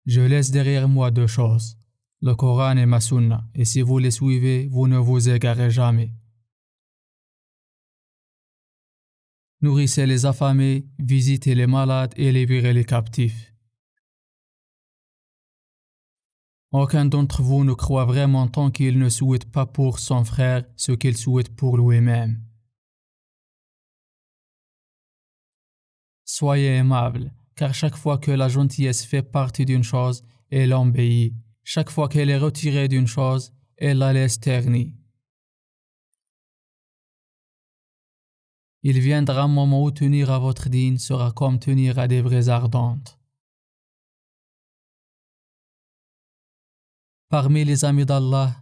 Je laisse derrière moi deux choses, le Coran et ma Sunna, et si vous les suivez, vous ne vous égarez jamais. Nourrissez les affamés, visitez les malades et libérez les captifs. Aucun d'entre vous ne croit vraiment tant qu'il ne souhaite pas pour son frère ce qu'il souhaite pour lui-même. Soyez aimables, car chaque fois que la gentillesse fait partie d'une chose, elle embellit. Chaque fois qu'elle est retirée d'une chose, elle la laisse ternie. Il viendra un moment où tenir à votre dîne sera comme tenir à des braises ardentes. Parmi les amis d'Allah,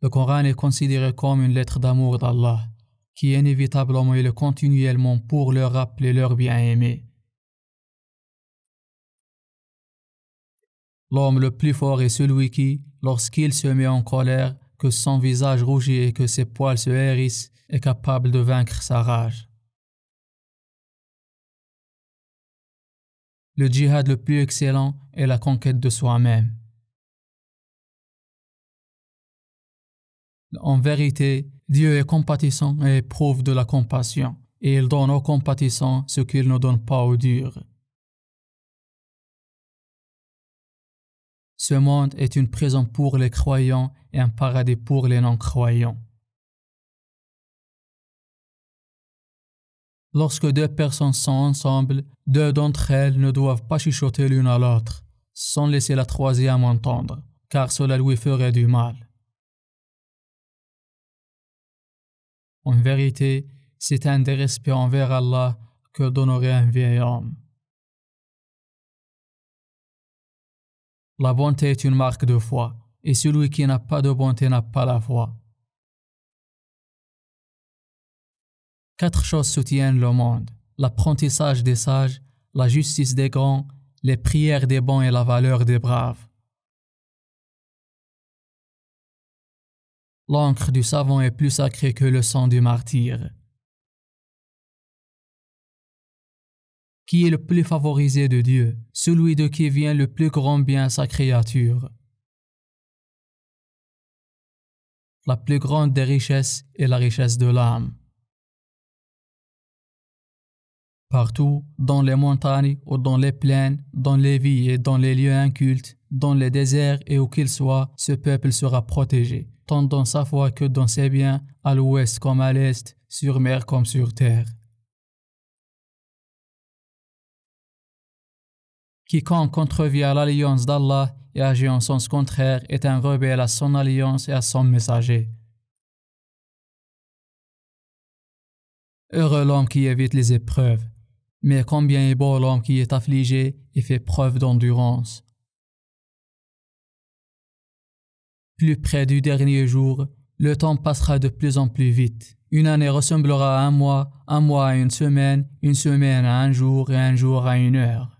le Coran est considéré comme une lettre d'amour d'Allah, qui inévitablement et continuellement pour leur rappeler leur bien-aimé. L'homme le plus fort est celui qui, lorsqu'il se met en colère, que son visage rougit et que ses poils se hérissent, est capable de vaincre sa rage. Le djihad le plus excellent est la conquête de soi-même. En vérité, Dieu est compatissant et éprouve de la compassion, et il donne aux compatissants ce qu'il ne donne pas aux durs. Ce monde est une prison pour les croyants et un paradis pour les non-croyants. Lorsque deux personnes sont ensemble, deux d'entre elles ne doivent pas chuchoter l'une à l'autre, sans laisser la troisième entendre, car cela lui ferait du mal. En vérité, c'est un dérespect envers Allah que d'honorer un vieil homme. La bonté est une marque de foi, et celui qui n'a pas de bonté n'a pas la foi. 4 choses soutiennent le monde: l'apprentissage des sages, la justice des grands, les prières des bons et la valeur des braves. L'encre du savant est plus sacrée que le sang du martyr. Qui est le plus favorisé de Dieu? Celui de qui vient le plus grand bien à sa créature. La plus grande des richesses est la richesse de l'âme. Partout, dans les montagnes ou dans les plaines, dans les villes et dans les lieux incultes, dans les déserts et où qu'il soit, ce peuple sera protégé, tant dans sa foi que dans ses biens, à l'ouest comme à l'est, sur mer comme sur terre. Quiconque contrevient à l'alliance d'Allah et agit en sens contraire est un rebelle à son alliance et à son messager. Heureux l'homme qui évite les épreuves, mais combien est beau l'homme qui est affligé et fait preuve d'endurance. Plus près du dernier jour, le temps passera de plus en plus vite. Une année ressemblera à un mois à une semaine à un jour et un jour à une heure.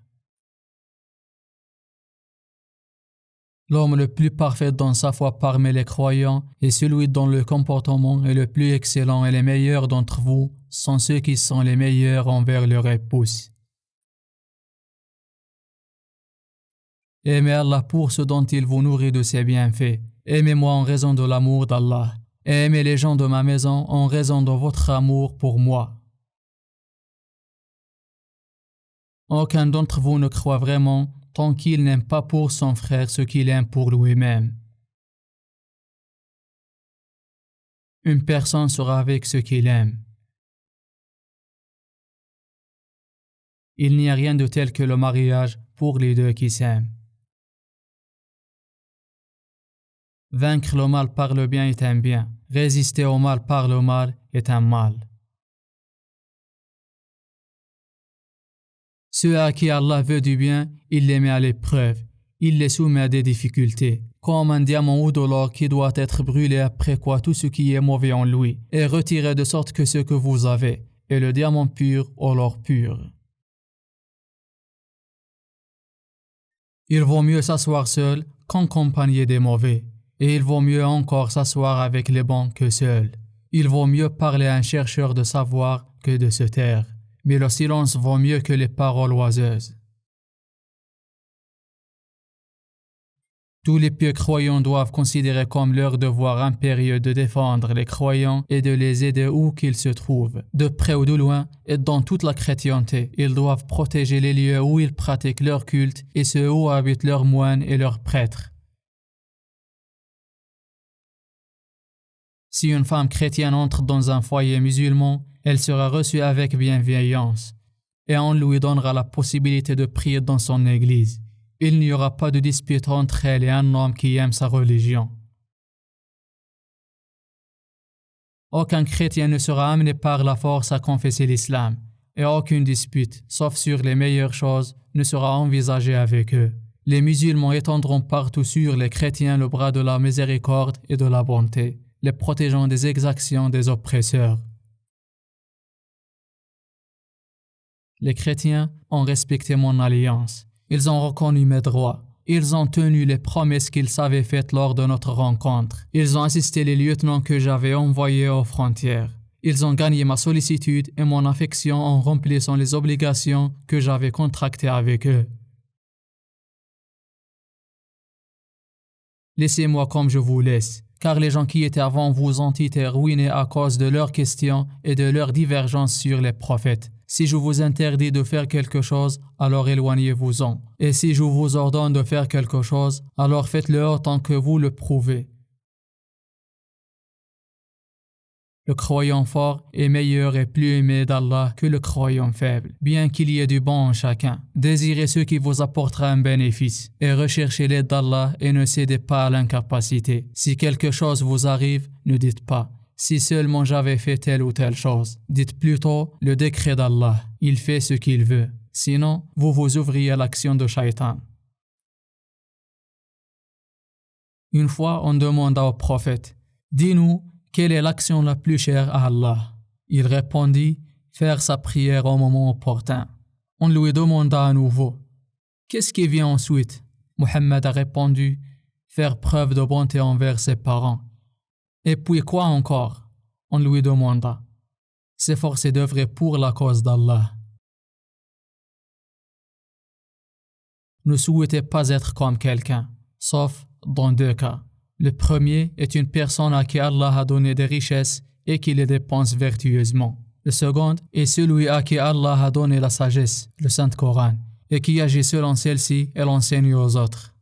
L'homme le plus parfait dans sa foi parmi les croyants est celui dont le comportement est le plus excellent, et les meilleurs d'entre vous sont ceux qui sont les meilleurs envers leur épouse. Aimez Allah pour ce dont il vous nourrit de ses bienfaits. Aimez-moi en raison de l'amour d'Allah. Aimez les gens de ma maison en raison de votre amour pour moi. Aucun d'entre vous ne croit vraiment tant qu'il n'aime pas pour son frère ce qu'il aime pour lui-même. Une personne sera avec ce qu'il aime. Il n'y a rien de tel que le mariage pour les deux qui s'aiment. Vaincre le mal par le bien est un bien. Résister au mal par le mal est un mal. Ceux à qui Allah veut du bien, il les met à l'épreuve. Il les soumet à des difficultés, comme un diamant ou de l'or qui doit être brûlé, après quoi tout ce qui est mauvais en lui est retiré, de sorte que ce que vous avez est le diamant pur ou l'or pur. Il vaut mieux s'asseoir seul qu'accompagné des mauvais, et il vaut mieux encore s'asseoir avec les bons que seul. Il vaut mieux parler à un chercheur de savoir que de se taire, mais le silence vaut mieux que les paroles oiseuses. Tous les pieux croyants doivent considérer comme leur devoir impérieux de défendre les croyants et de les aider où qu'ils se trouvent, de près ou de loin, et dans toute la chrétienté. Ils doivent protéger les lieux où ils pratiquent leur culte et ceux où habitent leurs moines et leurs prêtres. Si une femme chrétienne entre dans un foyer musulman, elle sera reçue avec bienveillance, et on lui donnera la possibilité de prier dans son église. Il n'y aura pas de dispute entre elle et un homme qui aime sa religion. Aucun chrétien ne sera amené par la force à confesser l'islam, et aucune dispute, sauf sur les meilleures choses, ne sera envisagée avec eux. Les musulmans étendront partout sur les chrétiens le bras de la miséricorde et de la bonté, les protégeant des exactions des oppresseurs. Les chrétiens ont respecté mon alliance. Ils ont reconnu mes droits. Ils ont tenu les promesses qu'ils avaient faites lors de notre rencontre. Ils ont assisté les lieutenants que j'avais envoyés aux frontières. Ils ont gagné ma sollicitude et mon affection en remplissant les obligations que j'avais contractées avec eux. Laissez-moi comme je vous laisse, car les gens qui étaient avant vous ont été ruinés à cause de leurs questions et de leurs divergences sur les prophètes. Si je vous interdis de faire quelque chose, alors éloignez-vous-en. Et si je vous ordonne de faire quelque chose, alors faites-le autant que vous le prouvez. Le croyant fort est meilleur et plus aimé d'Allah que le croyant faible, bien qu'il y ait du bon en chacun. Désirez ce qui vous apportera un bénéfice, et recherchez l'aide d'Allah et ne cédez pas à l'incapacité. Si quelque chose vous arrive, ne dites pas « si seulement j'avais fait telle ou telle chose ». Dites plutôt « le décret d'Allah, il fait ce qu'il veut ». Sinon, vous vous ouvriez à l'action de Shaitan. Une fois, on demanda au prophète « dis-nous, quelle est l'action la plus chère à Allah ?» Il répondit « faire sa prière au moment opportun ». On lui demanda à nouveau « qu'est-ce qui vient ensuite ?» Mohammed a répondu « faire preuve de bonté envers ses parents ». Et puis quoi encore? On lui demanda « s'efforcer d'œuvrer pour la cause d'Allah ». Ne souhaitez pas être comme quelqu'un, sauf dans deux cas. Le premier est une personne à qui Allah a donné des richesses et qui les dépense vertueusement. Le second est celui à qui Allah a donné la sagesse, le Saint-Coran, et qui agit selon celle-ci et l'enseigne aux autres.